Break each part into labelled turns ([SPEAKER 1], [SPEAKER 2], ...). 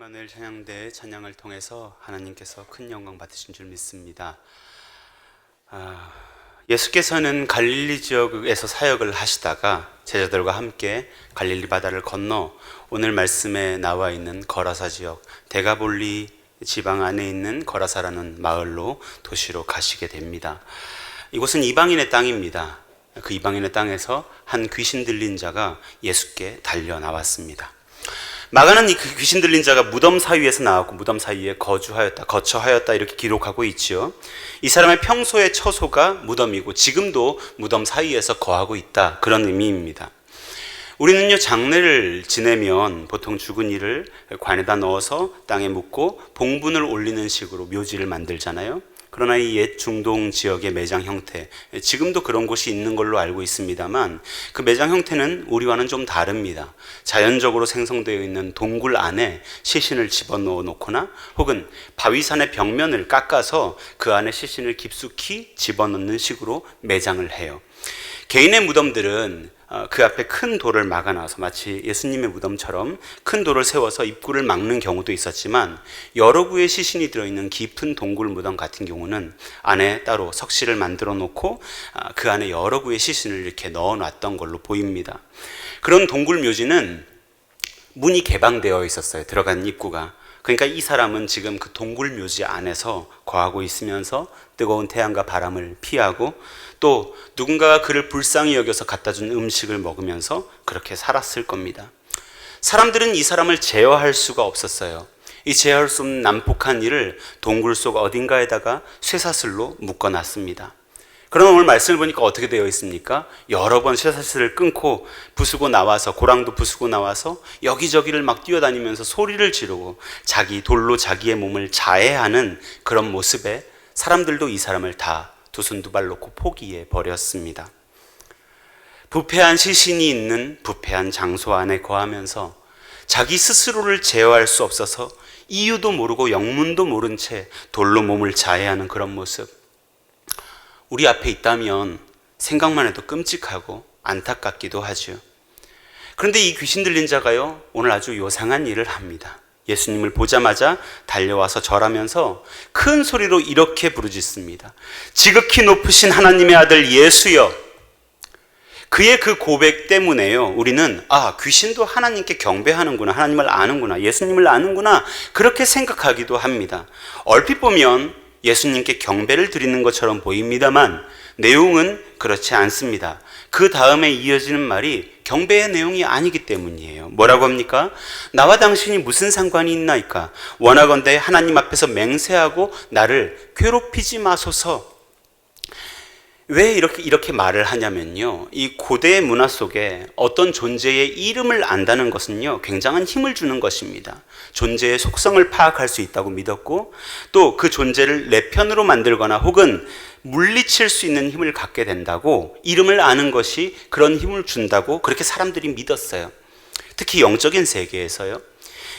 [SPEAKER 1] 임마누엘 찬양대 찬양을 통해서 하나님께서 큰 영광 받으신 줄 믿습니다. 예수께서는 갈릴리 지역에서 사역을 하시다가 제자들과 함께 갈릴리 바다를 건너 오늘 말씀에 나와 있는 거라사 지역 데가볼리 지방 안에 있는 거라사라는 마을로 도시로 가시게 됩니다. 이곳은 이방인의 땅입니다. 그 이방인의 땅에서 한 귀신 들린 자가 예수께 달려 나왔습니다. 마가는 그 귀신 들린 자가 무덤 사이에서 나왔고 무덤 사이에 거처하였다 이렇게 기록하고 있죠. 이 사람의 평소의 처소가 무덤이고 지금도 무덤 사이에서 거하고 있다, 그런 의미입니다. 우리는요, 장례를 지내면 보통 죽은 이를 관에다 넣어서 땅에 묻고 봉분을 올리는 식으로 묘지를 만들잖아요. 그러나 이 옛 중동 지역의 매장 형태, 지금도 그런 곳이 있는 걸로 알고 있습니다만 그 매장 형태는 우리와는 좀 다릅니다. 자연적으로 생성되어 있는 동굴 안에 시신을 집어넣어 놓거나 혹은 바위산의 벽면을 깎아서 그 안에 시신을 깊숙이 집어넣는 식으로 매장을 해요. 개인의 무덤들은 그 앞에 큰 돌을 막아놔서 마치 예수님의 무덤처럼 큰 돌을 세워서 입구를 막는 경우도 있었지만 여러 구의 시신이 들어있는 깊은 동굴 무덤 같은 경우는 안에 따로 석실을 만들어 놓고 그 안에 여러 구의 시신을 이렇게 넣어놨던 걸로 보입니다. 그런 동굴 묘지는 문이 개방되어 있었어요. 들어가는 입구가. 그러니까 이 사람은 지금 그 동굴 묘지 안에서 거하고 있으면서 뜨거운 태양과 바람을 피하고 또 누군가가 그를 불쌍히 여겨서 갖다 준 음식을 먹으면서 그렇게 살았을 겁니다. 사람들은 이 사람을 제어할 수가 없었어요. 이 제어할 수 없는 난폭한 일을 동굴 속 어딘가에다가 쇠사슬로 묶어놨습니다. 그러나 오늘 말씀을 보니까 어떻게 되어 있습니까? 여러 번 쇠사슬을 끊고 부수고 나와서, 고랑도 부수고 나와서 여기저기를 막 뛰어다니면서 소리를 지르고 자기 돌로 자기의 몸을 자해하는 그런 모습에 사람들도 이 사람을 다 두 손 두 발 놓고 포기해 버렸습니다. 부패한 시신이 있는 부패한 장소 안에 거하면서 자기 스스로를 제어할 수 없어서 이유도 모르고 영문도 모른 채 돌로 몸을 자해하는 그런 모습, 우리 앞에 있다면 생각만 해도 끔찍하고 안타깝기도 하죠. 그런데 이 귀신 들린 자가요, 오늘 아주 요상한 일을 합니다. 예수님을 보자마자 달려와서 절하면서 큰 소리로 이렇게 부르짖습니다. 지극히 높으신 하나님의 아들 예수여. 그의 그 고백 때문에요, 우리는 귀신도 하나님께 경배하는구나, 하나님을 아는구나, 예수님을 아는구나, 그렇게 생각하기도 합니다. 얼핏 보면 예수님께 경배를 드리는 것처럼 보입니다만 내용은 그렇지 않습니다. 그 다음에 이어지는 말이 경배의 내용이 아니기 때문이에요. 뭐라고 합니까? 나와 당신이 무슨 상관이 있나이까? 원하건대 하나님 앞에서 맹세하고 나를 괴롭히지 마소서. 왜 이렇게 말을 하냐면요, 이 고대의 문화 속에 어떤 존재의 이름을 안다는 것은요, 굉장한 힘을 주는 것입니다. 존재의 속성을 파악할 수 있다고 믿었고 또 그 존재를 내 편으로 만들거나 혹은 물리칠 수 있는 힘을 갖게 된다고, 이름을 아는 것이 그런 힘을 준다고 그렇게 사람들이 믿었어요. 특히 영적인 세계에서요.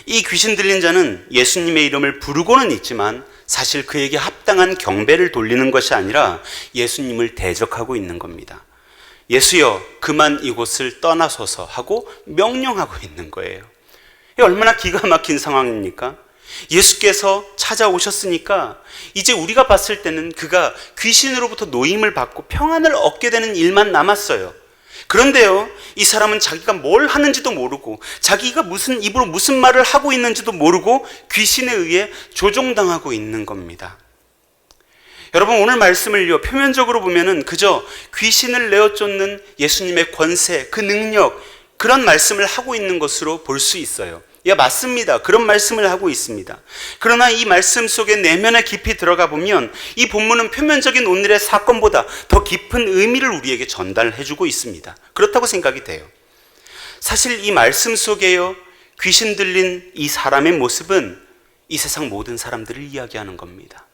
[SPEAKER 1] 이 귀신 들린 자는 예수님의 이름을 부르고는 있지만 사실 그에게 합당한 경배를 돌리는 것이 아니라 예수님을 대적하고 있는 겁니다. 예수여, 그만 이곳을 떠나소서 하고 명령하고 있는 거예요. 얼마나 기가 막힌 상황입니까? 예수께서 찾아오셨으니까 이제 우리가 봤을 때는 그가 귀신으로부터 노임을 받고 평안을 얻게 되는 일만 남았어요. 그런데요, 이 사람은 자기가 뭘 하는지도 모르고 자기가 입으로 무슨 말을 하고 있는지도 모르고 귀신에 의해 조종당하고 있는 겁니다. 여러분, 오늘 말씀을요, 표면적으로 보면은 그저 귀신을 내어 쫓는 예수님의 권세, 그 능력, 그런 말씀을 하고 있는 것으로 볼 수 있어요. 맞습니다. 그런 말씀을 하고 있습니다. 그러나 이 말씀 속에 내면에 깊이 들어가 보면 이 본문은 표면적인 오늘의 사건보다 더 깊은 의미를 우리에게 전달해주고 있습니다. 그렇다고 생각이 돼요. 사실 이 말씀 속에요, 귀신 들린 이 사람의 모습은 이 세상 모든 사람들을 이야기하는 겁니다.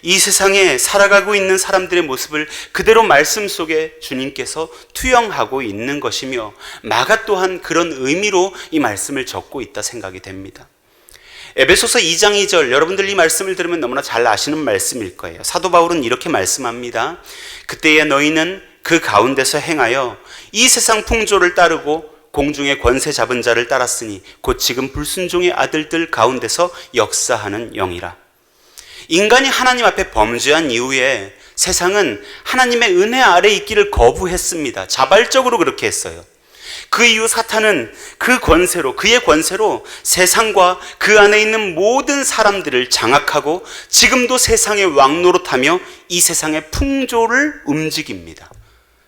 [SPEAKER 1] 이 세상에 살아가고 있는 사람들의 모습을 그대로 말씀 속에 주님께서 투영하고 있는 것이며 마가 또한 그런 의미로 이 말씀을 적고 있다 생각이 됩니다. 에베소서 2장 2절, 여러분들 이 말씀을 들으면 너무나 잘 아시는 말씀일 거예요. 사도 바울은 이렇게 말씀합니다. 그때에 너희는 그 가운데서 행하여 이 세상 풍조를 따르고 공중의 권세 잡은 자를 따랐으니 곧 지금 불순종의 아들들 가운데서 역사하는 영이라. 인간이 하나님 앞에 범죄한 이후에 세상은 하나님의 은혜 아래 있기를 거부했습니다. 자발적으로 그렇게 했어요. 그 이후 사탄은 그의 권세로 세상과 그 안에 있는 모든 사람들을 장악하고 지금도 세상의 왕노릇하며 이 세상의 풍조를 움직입니다.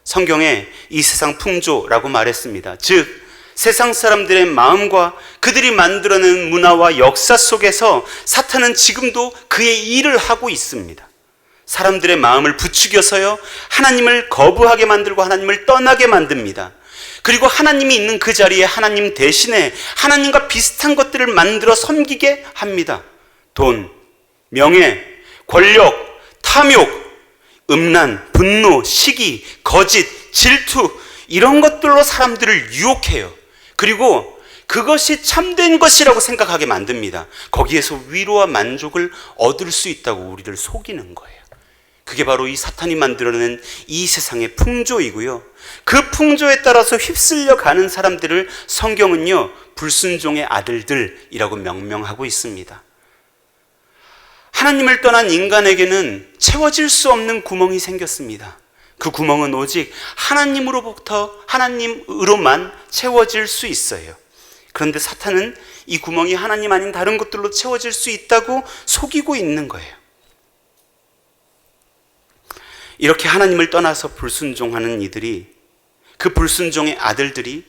[SPEAKER 1] 성경에 이 세상 풍조라고 말했습니다. 즉 세상 사람들의 마음과 그들이 만들어낸 문화와 역사 속에서 사탄은 지금도 그의 일을 하고 있습니다. 사람들의 마음을 부추겨서요, 하나님을 거부하게 만들고 하나님을 떠나게 만듭니다. 그리고 하나님이 있는 그 자리에 하나님 대신에 하나님과 비슷한 것들을 만들어 섬기게 합니다. 돈, 명예, 권력, 탐욕, 음란, 분노, 시기, 거짓, 질투, 이런 것들로 사람들을 유혹해요. 그리고 그것이 참된 것이라고 생각하게 만듭니다. 거기에서 위로와 만족을 얻을 수 있다고 우리를 속이는 거예요. 그게 바로 이 사탄이 만들어낸 이 세상의 풍조이고요. 그 풍조에 따라서 휩쓸려 가는 사람들을 성경은요, 불순종의 아들들이라고 명명하고 있습니다. 하나님을 떠난 인간에게는 채워질 수 없는 구멍이 생겼습니다. 그 구멍은 오직 하나님으로만 채워질 수 있어요. 그런데 사탄은 이 구멍이 하나님 아닌 다른 것들로 채워질 수 있다고 속이고 있는 거예요. 이렇게 하나님을 떠나서 불순종하는 이들이, 그 불순종의 아들들이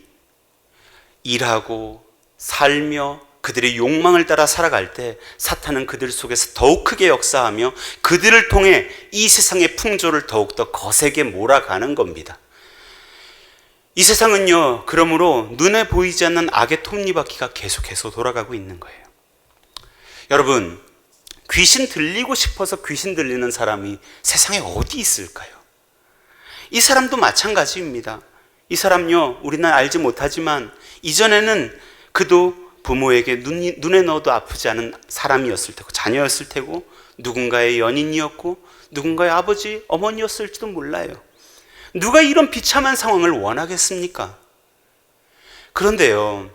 [SPEAKER 1] 일하고 살며 그들의 욕망을 따라 살아갈 때 사탄은 그들 속에서 더욱 크게 역사하며 그들을 통해 이 세상의 풍조를 더욱더 거세게 몰아가는 겁니다. 이 세상은요, 그러므로 눈에 보이지 않는 악의 톱니바퀴가 계속해서 돌아가고 있는 거예요. 여러분, 귀신 들리고 싶어서 귀신 들리는 사람이 세상에 어디 있을까요? 이 사람도 마찬가지입니다. 이 사람요, 우리는 알지 못하지만 이전에는 그도 부모에게 눈에 넣어도 아프지 않은 사람이었을 테고, 자녀였을 테고, 누군가의 연인이었고, 누군가의 아버지, 어머니였을지도 몰라요. 누가 이런 비참한 상황을 원하겠습니까? 그런데요,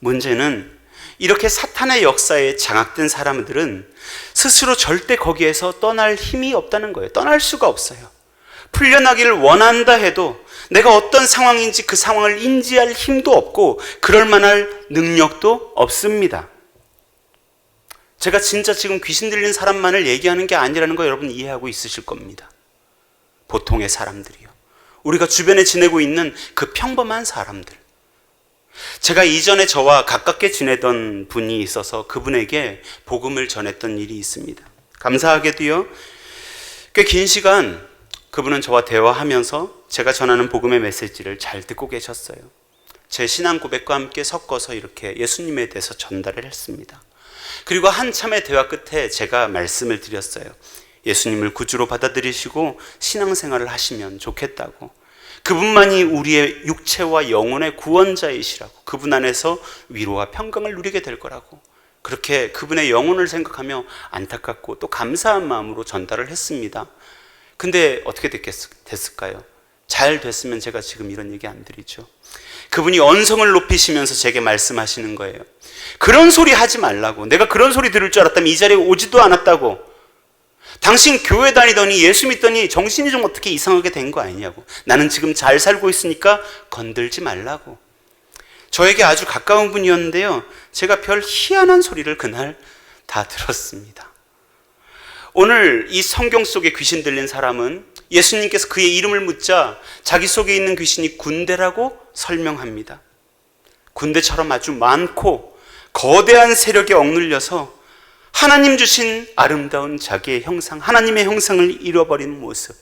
[SPEAKER 1] 문제는 이렇게 사탄의 역사에 장악된 사람들은 스스로 절대 거기에서 떠날 힘이 없다는 거예요. 떠날 수가 없어요. 풀려나기를 원한다 해도 내가 어떤 상황인지 그 상황을 인지할 힘도 없고 그럴 만할 능력도 없습니다. 제가 진짜 지금 귀신 들린 사람만을 얘기하는 게 아니라는 거 여러분 이해하고 있으실 겁니다. 보통의 사람들이요. 우리가 주변에 지내고 있는 그 평범한 사람들. 제가 이전에 저와 가깝게 지내던 분이 있어서 그분에게 복음을 전했던 일이 있습니다. 감사하게도요, 꽤 긴 시간 그분은 저와 대화하면서 제가 전하는 복음의 메시지를 잘 듣고 계셨어요. 제 신앙 고백과 함께 섞어서 이렇게 예수님에 대해서 전달을 했습니다. 그리고 한참의 대화 끝에 제가 말씀을 드렸어요. 예수님을 구주로 받아들이시고 신앙생활을 하시면 좋겠다고. 그분만이 우리의 육체와 영혼의 구원자이시라고. 그분 안에서 위로와 평강을 누리게 될 거라고. 그렇게 그분의 영혼을 생각하며 안타깝고 또 감사한 마음으로 전달을 했습니다. 근데 어떻게 됐을까요? 잘 됐으면 제가 지금 이런 얘기 안 드리죠. 그분이 언성을 높이시면서 제게 말씀하시는 거예요. 그런 소리 하지 말라고. 내가 그런 소리 들을 줄 알았다면 이 자리에 오지도 않았다고. 당신 교회 다니더니 예수 믿더니 정신이 좀 어떻게 이상하게 된 거 아니냐고. 나는 지금 잘 살고 있으니까 건들지 말라고. 저에게 아주 가까운 분이었는데요, 제가 별 희한한 소리를 그날 다 들었습니다. 오늘 이 성경 속에 귀신 들린 사람은 예수님께서 그의 이름을 묻자 자기 속에 있는 귀신이 군대라고 설명합니다. 군대처럼 아주 많고 거대한 세력에 억눌려서 하나님 주신 아름다운 자기의 형상, 하나님의 형상을 잃어버린 모습.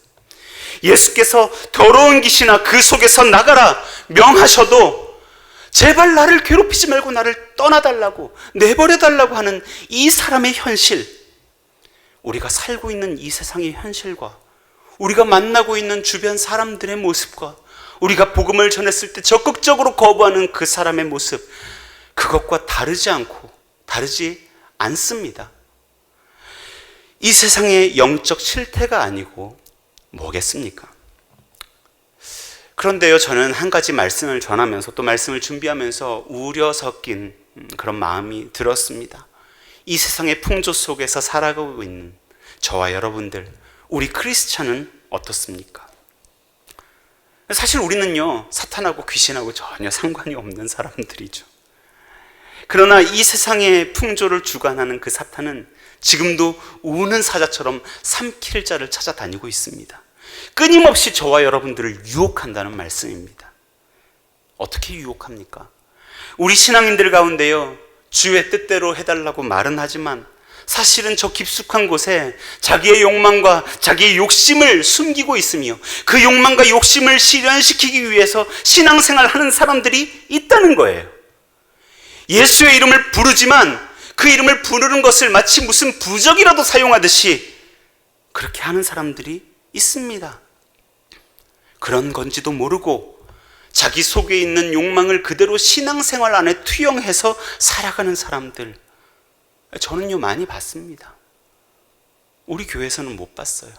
[SPEAKER 1] 예수께서 더러운 귀신아 그 속에서 나가라 명하셔도 제발 나를 괴롭히지 말고 나를 떠나달라고, 내버려달라고 하는 이 사람의 현실, 우리가 살고 있는 이 세상의 현실과 우리가 만나고 있는 주변 사람들의 모습과 우리가 복음을 전했을 때 적극적으로 거부하는 그 사람의 모습, 그것과 다르지 않습니다. 이 세상의 영적 실태가 아니고 뭐겠습니까? 그런데요, 저는 한 가지 말씀을 전하면서 또 말씀을 준비하면서 우려 섞인 그런 마음이 들었습니다. 이 세상의 풍조 속에서 살아가고 있는 저와 여러분들, 우리 크리스찬은 어떻습니까? 사실 우리는요, 사탄하고 귀신하고 전혀 상관이 없는 사람들이죠. 그러나 이 세상의 풍조를 주관하는 그 사탄은 지금도 우는 사자처럼 삼킬 자를 찾아다니고 있습니다. 끊임없이 저와 여러분들을 유혹한다는 말씀입니다. 어떻게 유혹합니까? 우리 신앙인들 가운데요, 주의 뜻대로 해달라고 말은 하지만 사실은 저 깊숙한 곳에 자기의 욕망과 자기의 욕심을 숨기고 있으며 그 욕망과 욕심을 실현시키기 위해서 신앙생활하는 사람들이 있다는 거예요. 예수의 이름을 부르지만 그 이름을 부르는 것을 마치 무슨 부적이라도 사용하듯이 그렇게 하는 사람들이 있습니다. 그런 건지도 모르고 자기 속에 있는 욕망을 그대로 신앙생활 안에 투영해서 살아가는 사람들, 저는요 많이 봤습니다. 우리 교회에서는 못 봤어요.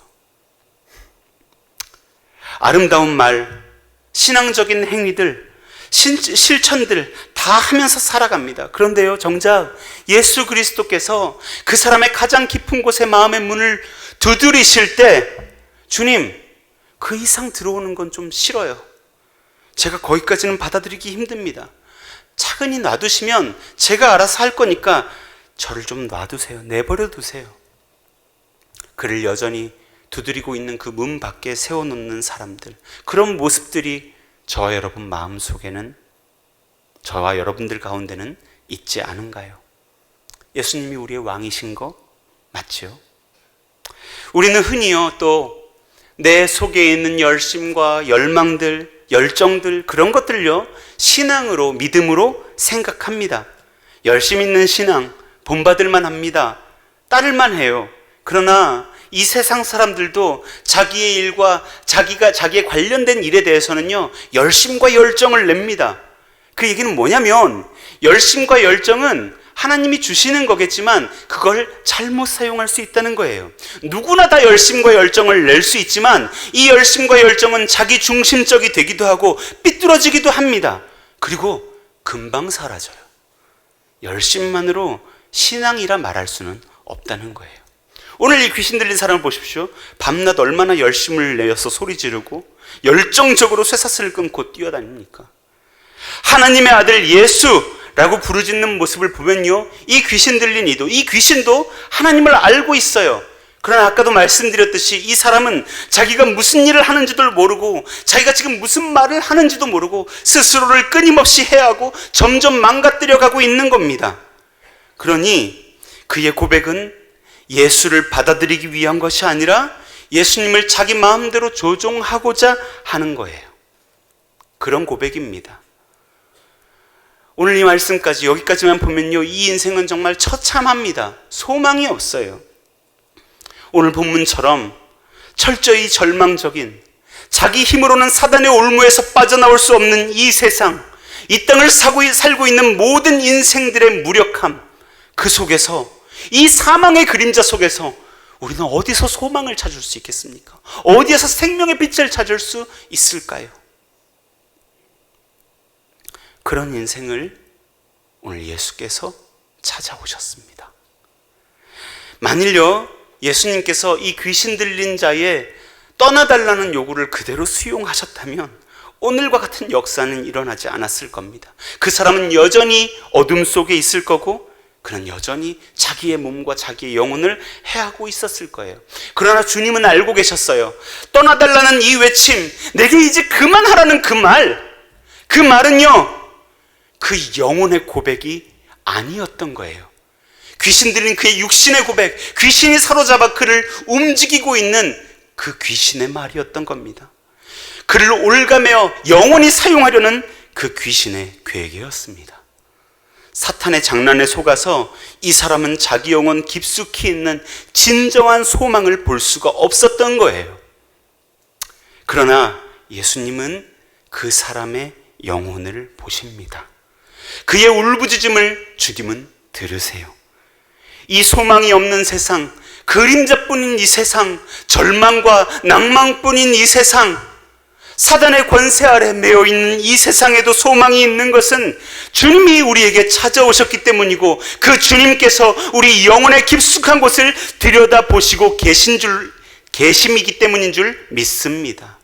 [SPEAKER 1] 아름다운 말, 신앙적인 행위들, 실천들 다 하면서 살아갑니다. 그런데요, 정작 예수 그리스도께서 그 사람의 가장 깊은 곳에 마음의 문을 두드리실 때, 주님, 그 이상 들어오는 건 좀 싫어요. 제가 거기까지는 받아들이기 힘듭니다. 차근히 놔두시면 제가 알아서 할 거니까 저를 좀 놔두세요. 내버려 두세요. 그를 여전히 두드리고 있는 그 문 밖에 세워놓는 사람들, 그런 모습들이 저와 여러분 마음속에는, 저와 여러분들 가운데는 있지 않은가요? 예수님이 우리의 왕이신 거 맞죠? 우리는 흔히요, 또 내 속에 있는 열심과 열망들, 열정들, 그런 것들요 신앙으로, 믿음으로 생각합니다. 열심 있는 신앙, 본받을만 합니다. 따를만 해요. 그러나 이 세상 사람들도 자기의 일과 자기에 관련된 일에 대해서는요 열심과 열정을 냅니다. 그 얘기는 뭐냐면, 열심과 열정은 하나님이 주시는 거겠지만 그걸 잘못 사용할 수 있다는 거예요. 누구나 다 열심과 열정을 낼 수 있지만 이 열심과 열정은 자기 중심적이 되기도 하고 삐뚤어지기도 합니다. 그리고 금방 사라져요. 열심만으로 신앙이라 말할 수는 없다는 거예요. 오늘 이 귀신 들린 사람을 보십시오. 밤낮 얼마나 열심을 내어서 소리 지르고 열정적으로 쇠사슬을 끊고 뛰어다닙니까? 하나님의 아들 예수라고 부르짖는 모습을 보면요, 이 귀신 들린 이도, 이 귀신도 하나님을 알고 있어요. 그러나 아까도 말씀드렸듯이 이 사람은 자기가 무슨 일을 하는지도 모르고 자기가 지금 무슨 말을 하는지도 모르고 스스로를 끊임없이 해하고 점점 망가뜨려가고 있는 겁니다. 그러니 그의 고백은 예수를 받아들이기 위한 것이 아니라 예수님을 자기 마음대로 조종하고자 하는 거예요. 그런 고백입니다. 오늘 이 말씀까지, 여기까지만 보면요, 이 인생은 정말 처참합니다. 소망이 없어요. 오늘 본문처럼 철저히 절망적인, 자기 힘으로는 사단의 올무에서 빠져나올 수 없는 이 세상, 이 땅을 살고 있는 모든 인생들의 무력함, 그 속에서, 이 사망의 그림자 속에서 우리는 어디서 소망을 찾을 수 있겠습니까? 어디에서 생명의 빛을 찾을 수 있을까요? 그런 인생을 오늘 예수께서 찾아오셨습니다. 만일요, 예수님께서 이 귀신 들린 자의 떠나달라는 요구를 그대로 수용하셨다면 오늘과 같은 역사는 일어나지 않았을 겁니다. 그 사람은 여전히 어둠 속에 있을 거고 그는 여전히 자기의 몸과 자기의 영혼을 해하고 있었을 거예요. 그러나 주님은 알고 계셨어요. 떠나달라는 이 외침, 내게 이제 그만하라는 그 말은요, 그 영혼의 고백이 아니었던 거예요. 귀신 들린 그의 육신의 고백, 귀신이 사로잡아 그를 움직이고 있는 그 귀신의 말이었던 겁니다. 그를 올가매어 영원히 사용하려는 그 귀신의 계획이었습니다. 사탄의 장난에 속아서 이 사람은 자기 영혼 깊숙이 있는 진정한 소망을 볼 수가 없었던 거예요. 그러나 예수님은 그 사람의 영혼을 보십니다. 그의 울부짖음을 주님은 들으세요. 이 소망이 없는 세상, 그림자뿐인 이 세상, 절망과 낭만뿐인 이 세상, 사단의 권세 아래 매여 있는 이 세상에도 소망이 있는 것은 주님이 우리에게 찾아오셨기 때문이고, 그 주님께서 우리 영혼의 깊숙한 곳을 들여다보시고 계심이기 때문인 줄 믿습니다.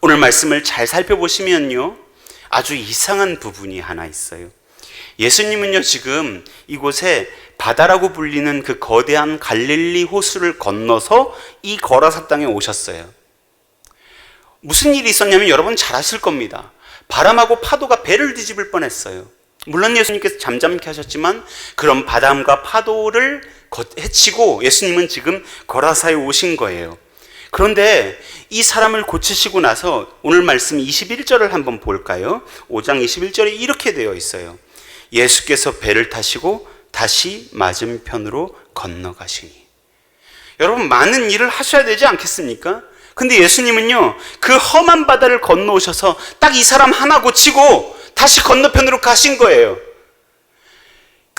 [SPEAKER 1] 오늘 말씀을 잘 살펴보시면요, 아주 이상한 부분이 하나 있어요. 예수님은요, 지금 이곳에 바다라고 불리는 그 거대한 갈릴리 호수를 건너서 이 거라사 땅에 오셨어요. 무슨 일이 있었냐면 여러분 잘 아실 겁니다. 바람하고 파도가 배를 뒤집을 뻔했어요. 물론 예수님께서 잠잠케 하셨지만 그런 바람과 파도를 헤치고 예수님은 지금 거라사에 오신 거예요. 그런데 이 사람을 고치시고 나서 오늘 말씀 21절을 한번 볼까요? 5장 21절에 이렇게 되어 있어요. 예수께서 배를 타시고 다시 맞은편으로 건너가시니. 여러분, 많은 일을 하셔야 되지 않겠습니까? 근데 예수님은요, 그 험한 바다를 건너오셔서 딱 이 사람 하나 고치고 다시 건너편으로 가신 거예요.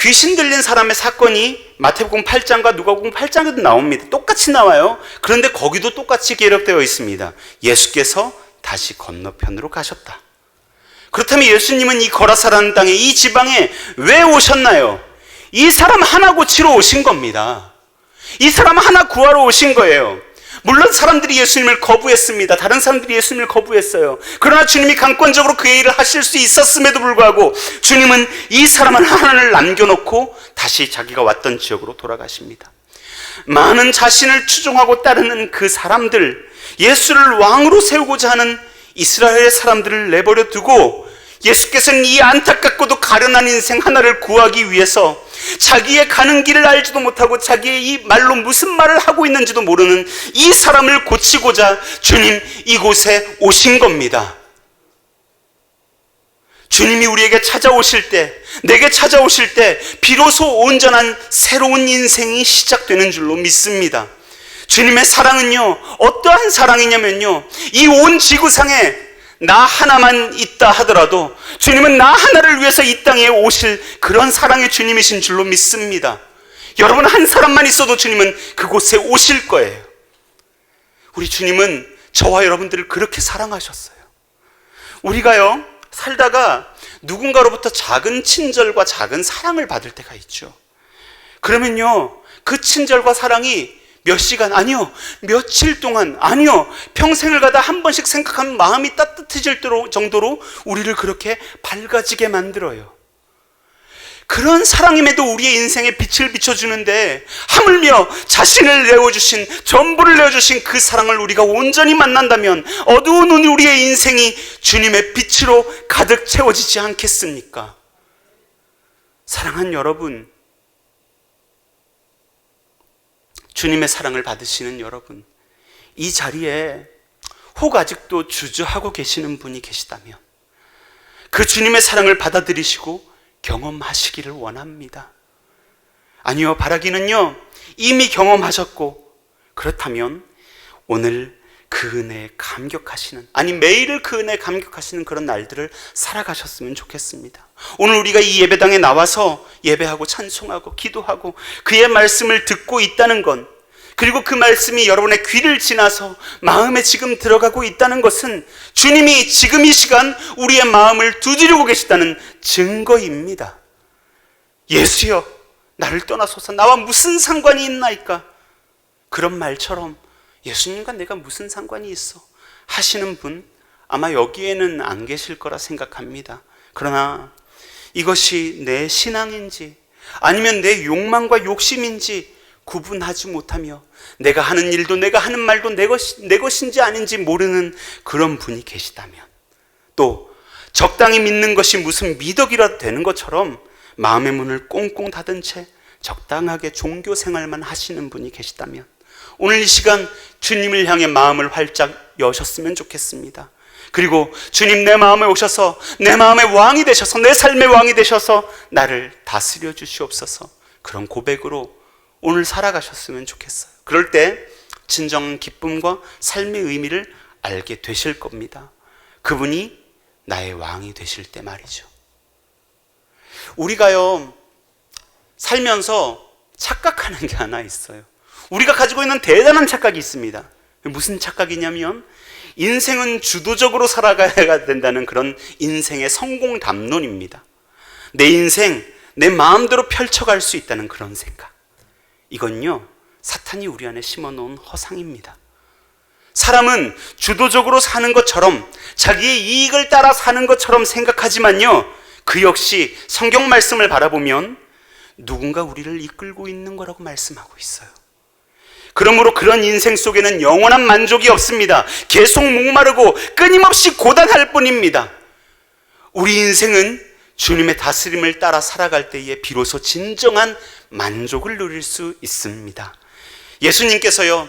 [SPEAKER 1] 귀신 들린 사람의 사건이 마태복음 8장과 누가복음 8장에도 나옵니다. 똑같이 나와요. 그런데 거기도 똑같이 기록되어 있습니다. 예수께서 다시 건너편으로 가셨다. 그렇다면 예수님은 이 거라사라는 땅에, 이 지방에 왜 오셨나요? 이 사람 하나 고치러 오신 겁니다. 이 사람 하나 구하러 오신 거예요. 물론 사람들이 예수님을 거부했습니다. 다른 사람들이 예수님을 거부했어요. 그러나 주님이 강권적으로 그의 일을 하실 수 있었음에도 불구하고 주님은 이 사람을 하나를 남겨놓고 다시 자기가 왔던 지역으로 돌아가십니다. 많은 자신을 추종하고 따르는 그 사람들, 예수를 왕으로 세우고자 하는 이스라엘 사람들을 내버려 두고 예수께서는 이 안타깝고도 가련한 인생 하나를 구하기 위해서 자기의 가는 길을 알지도 못하고 자기의 이 말로 무슨 말을 하고 있는지도 모르는 이 사람을 고치고자 주님 이곳에 오신 겁니다. 주님이 우리에게 찾아오실 때, 내게 찾아오실 때 비로소 온전한 새로운 인생이 시작되는 줄로 믿습니다. 주님의 사랑은요, 어떠한 사랑이냐면요, 이 온 지구상에 나 하나만 있다 하더라도 주님은 나 하나를 위해서 이 땅에 오실 그런 사랑의 주님이신 줄로 믿습니다. 여러분 한 사람만 있어도 주님은 그곳에 오실 거예요. 우리 주님은 저와 여러분들을 그렇게 사랑하셨어요. 우리가요, 살다가 누군가로부터 작은 친절과 작은 사랑을 받을 때가 있죠. 그러면요, 그 친절과 사랑이 몇 시간, 아니요, 며칠 동안, 아니요, 평생을 가다 한 번씩 생각하면 마음이 따뜻해질 정도로 우리를 그렇게 밝아지게 만들어요. 그런 사랑임에도 우리의 인생에 빛을 비춰주는데 하물며 자신을 내어주신, 전부를 내어주신 그 사랑을 우리가 온전히 만난다면 어두운 우리의 인생이 주님의 빛으로 가득 채워지지 않겠습니까? 사랑하는 여러분, 주님의 사랑을 받으시는 여러분, 이 자리에 혹 아직도 주저하고 계시는 분이 계시다면 그 주님의 사랑을 받아들이시고 경험하시기를 원합니다. 아니요, 바라기는요, 이미 경험하셨고 그렇다면 오늘 그 은혜에 감격하시는, 아니 매일을 그 은혜에 감격하시는 그런 날들을 살아가셨으면 좋겠습니다. 오늘 우리가 이 예배당에 나와서 예배하고 찬송하고 기도하고 그의 말씀을 듣고 있다는 건, 그리고 그 말씀이 여러분의 귀를 지나서 마음에 지금 들어가고 있다는 것은 주님이 지금 이 시간 우리의 마음을 두드리고 계시다는 증거입니다. 예수여, 나를 떠나소서, 나와 무슨 상관이 있나이까? 그런 말처럼 예수님과 내가 무슨 상관이 있어 하시는 분 아마 여기에는 안 계실 거라 생각합니다. 그러나 이것이 내 신앙인지 아니면 내 욕망과 욕심인지 구분하지 못하며 내가 하는 일도 내가 하는 말도 내 것인지 아닌지 모르는 그런 분이 계시다면, 또 적당히 믿는 것이 무슨 미덕이라도 되는 것처럼 마음의 문을 꽁꽁 닫은 채 적당하게 종교 생활만 하시는 분이 계시다면 오늘 이 시간 주님을 향해 마음을 활짝 여셨으면 좋겠습니다. 그리고 주님, 내 마음에 오셔서 내 마음의 왕이 되셔서 내 삶의 왕이 되셔서 나를 다스려 주시옵소서, 그런 고백으로 오늘 살아가셨으면 좋겠어요. 그럴 때 진정한 기쁨과 삶의 의미를 알게 되실 겁니다. 그분이 나의 왕이 되실 때 말이죠. 우리가요, 살면서 착각하는 게 하나 있어요. 우리가 가지고 있는 대단한 착각이 있습니다. 무슨 착각이냐면 인생은 주도적으로 살아가야 된다는 그런 인생의 성공 담론입니다. 내 인생, 내 마음대로 펼쳐갈 수 있다는 그런 생각. 이건요, 사탄이 우리 안에 심어놓은 허상입니다. 사람은 주도적으로 사는 것처럼, 자기의 이익을 따라 사는 것처럼 생각하지만요, 그 역시 성경 말씀을 바라보면 누군가 우리를 이끌고 있는 거라고 말씀하고 있어요. 그러므로 그런 인생 속에는 영원한 만족이 없습니다. 계속 목마르고 끊임없이 고단할 뿐입니다. 우리 인생은 주님의 다스림을 따라 살아갈 때에 비로소 진정한 만족을 누릴 수 있습니다. 예수님께서요,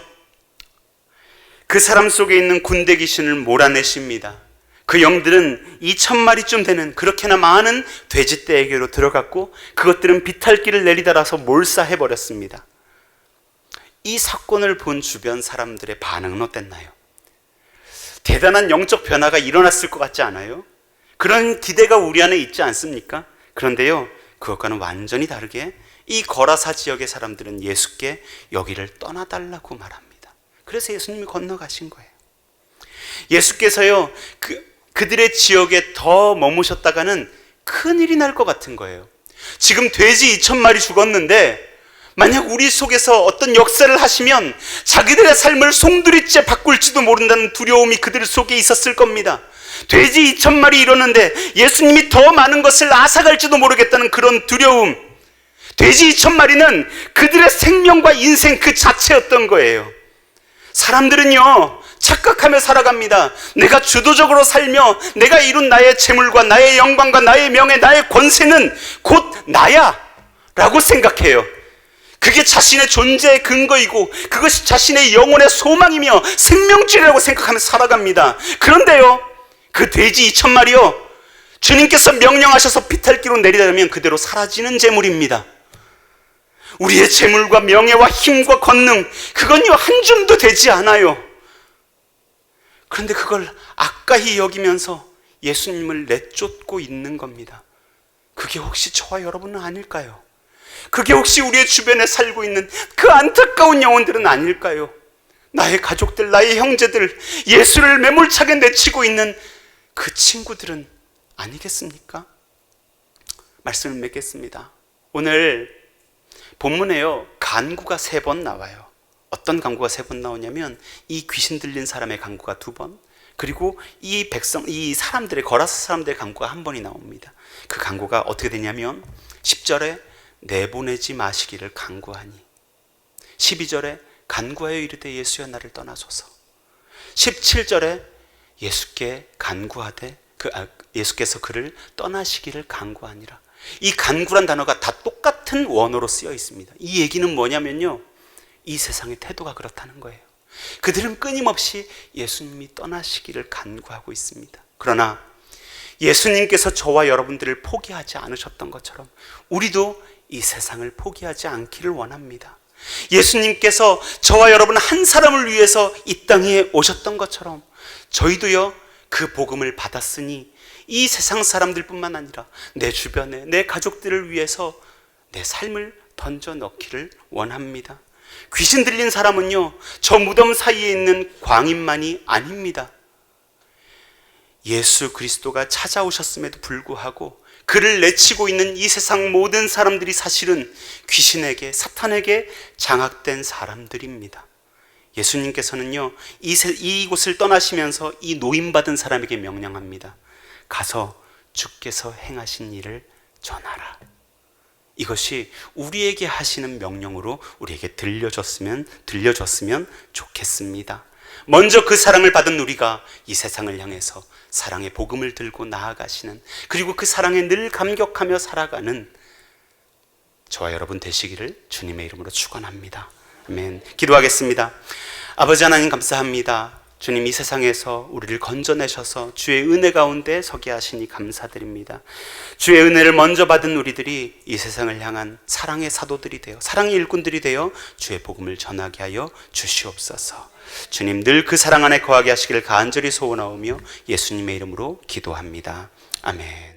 [SPEAKER 1] 그 사람 속에 있는 군대 귀신을 몰아내십니다. 그 영들은 2,000마리쯤 되는 그렇게나 많은 돼지떼에게로 들어갔고, 그것들은 비탈길을 내리달아서 몰사해버렸습니다. 이 사건을 본 주변 사람들의 반응은 어땠나요? 대단한 영적 변화가 일어났을 것 같지 않아요? 그런 기대가 우리 안에 있지 않습니까? 그런데요, 그것과는 완전히 다르게 이 거라사 지역의 사람들은 예수께 여기를 떠나달라고 말합니다. 그래서 예수님이 건너가신 거예요. 예수께서요, 그들의 지역에 더 머무셨다가는 큰일이 날 것 같은 거예요. 지금 돼지 2,000마리 죽었는데 만약 우리 속에서 어떤 역사를 하시면 자기들의 삶을 송두리째 바꿀지도 모른다는 두려움이 그들 속에 있었을 겁니다. 돼지 2,000마리 이러는데 예수님이 더 많은 것을 앗아갈지도 모르겠다는 그런 두려움. 돼지 2,000마리는 그들의 생명과 인생 그 자체였던 거예요. 사람들은요, 착각하며 살아갑니다. 내가 주도적으로 살며 내가 이룬 나의 재물과 나의 영광과 나의 명예, 나의 권세는 곧 나야 라고 생각해요. 그게 자신의 존재의 근거이고 그것이 자신의 영혼의 소망이며 생명줄이라고 생각하며 살아갑니다. 그런데요, 그 돼지 2,000마리요, 주님께서 명령하셔서 비탈길로 내리다면 그대로 사라지는 재물입니다. 우리의 재물과 명예와 힘과 권능, 그건요 한 줌도 되지 않아요. 그런데 그걸 아까히 여기면서 예수님을 내쫓고 있는 겁니다. 그게 혹시 저와 여러분은 아닐까요? 그게 혹시 우리의 주변에 살고 있는 그 안타까운 영혼들은 아닐까요? 나의 가족들, 나의 형제들, 예수를 매몰차게 내치고 있는 그 친구들은 아니겠습니까? 말씀을 맺겠습니다. 오늘 본문에요, 간구가 3번 나와요. 어떤 간구가 3번 나오냐면 이 귀신 들린 사람의 간구가 2번, 그리고 이 사람들의, 거라사 사람들의 간구가 1번이 나옵니다. 그 간구가 어떻게 되냐면 10절에 내보내지 마시기를 간구하니, 12절에 간구하여 이르되 예수여 나를 떠나소서, 17절에 예수께 간구하되 예수께서 그를 떠나시기를 간구하니라. 이 간구란 단어가 다 똑같은 원어로 쓰여 있습니다. 이 얘기는 뭐냐면요, 이 세상의 태도가 그렇다는 거예요. 그들은 끊임없이 예수님이 떠나시기를 간구하고 있습니다. 그러나 예수님께서 저와 여러분들을 포기하지 않으셨던 것처럼 우리도 이 세상을 포기하지 않기를 원합니다. 예수님께서 저와 여러분 한 사람을 위해서 이 땅에 오셨던 것처럼 저희도요, 그 복음을 받았으니 이 세상 사람들뿐만 아니라 내 주변에 내 가족들을 위해서 내 삶을 던져 넣기를 원합니다. 귀신 들린 사람은요, 저 무덤 사이에 있는 광인만이 아닙니다. 예수 그리스도가 찾아오셨음에도 불구하고 그를 내치고 있는 이 세상 모든 사람들이 사실은 귀신에게, 사탄에게 장악된 사람들입니다. 예수님께서는요, 이곳을 떠나시면서 이 노임받은 사람에게 명령합니다. 가서 주께서 행하신 일을 전하라. 이것이 우리에게 하시는 명령으로 우리에게 들려줬으면 좋겠습니다. 먼저 그 사랑을 받은 우리가 이 세상을 향해서 사랑의 복음을 들고 나아가시는, 그리고 그 사랑에 늘 감격하며 살아가는 저와 여러분 되시기를 주님의 이름으로 축원합니다. 아멘. 기도하겠습니다. 아버지 하나님 감사합니다. 주님, 이 세상에서 우리를 건져내셔서 주의 은혜 가운데 서게 하시니 감사드립니다. 주의 은혜를 먼저 받은 우리들이 이 세상을 향한 사랑의 사도들이 되어, 사랑의 일꾼들이 되어 주의 복음을 전하게 하여 주시옵소서. 주님, 늘 그 사랑 안에 거하게 하시기를 간절히 소원하오며 예수님의 이름으로 기도합니다. 아멘.